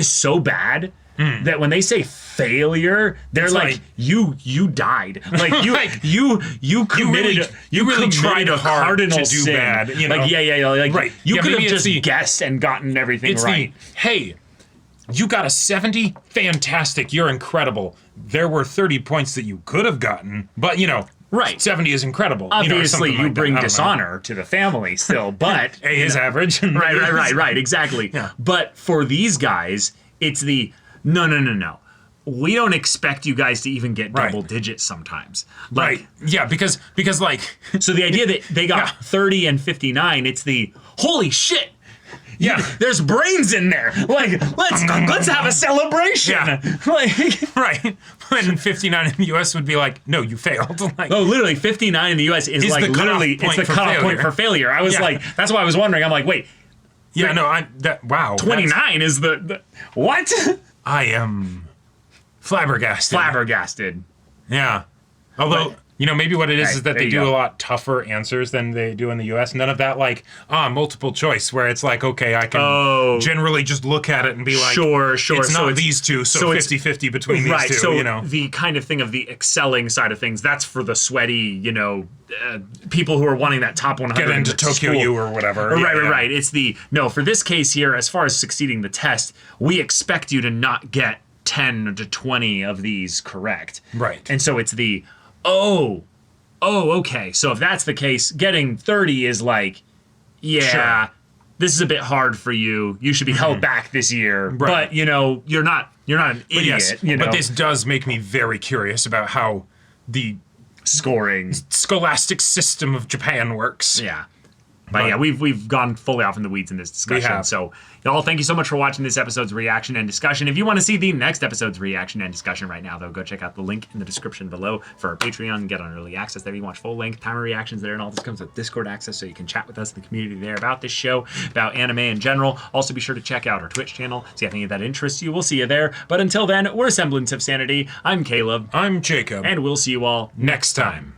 so bad that when they say failure, they're It's like, like- you died. Like you Like, you committed you really tried committed a hard cardinal to do sin. bad, you know? Like yeah. Like Right. you Yeah, could have maybe it's just the- guessed and gotten everything It's right. hey, you got a 70? Fantastic. You're incredible. There were 30 points that you could have gotten, but Right. 70 is incredible. or Obviously, something you like that. bring I don't know. dishonor to the family still, but A is average. right, exactly. Yeah. But for these guys, it's the no. We don't expect you guys to even get Right. double digits sometimes. Like, Right. Yeah, because like so the idea that they got Yeah. 30 and 59, it's the holy shit. yeah. There's brains in there. Like, let's have a celebration. Yeah. Like, Right. And 59 in the US would be like, no, you failed. Like, no, literally 59 in the US is Is like the cutoff literally it's point the for cutoff point failure. for failure. I was Yeah. like, that's why I was wondering. I'm like, wait, yeah, no, wow. 29 is the what? I am flabbergasted. Flabbergasted. Yeah. Although, maybe what it is Hey, is that there they you do go. a lot tougher answers than they do in the US. None of that like, multiple choice where it's like, okay, I can generally just look at it and be like, Sure. It's So not it's- these two, so it's- 50-50 between these Right. two, So the kind of thing of the excelling side of things, that's for the sweaty, people who are wanting that top 100. Get into in Tokyo school. U or whatever. Right. It's for this case here, as far as succeeding the test, we expect you to not get 10 to 20 of these correct. Right. And so it's okay. So if that's the case, getting 30 is like, yeah, Sure. this is a bit hard for you. You should be held back this year. Right. But, you know, you're not an idiot. Yes, you know? but this does make me very curious about how the scoring. scholastic system of Japan works. Yeah. But yeah, we've gone fully off in the weeds in this discussion. have. So, y'all, thank you so much for watching this episode's reaction and discussion. If you want to see the next episode's reaction and discussion right now, though, go check out the link in the description below for our Patreon. Get on early access there. You can watch full length timer reactions there, and all this comes with Discord access, so you can chat with us in the community there about this show, about anime in general. Also, be sure to check out our Twitch channel. See if any of that interests you. We'll see you there. But until then, we're Semblance of Sanity. I'm Caleb, I'm Jacob. and we'll see you all next time.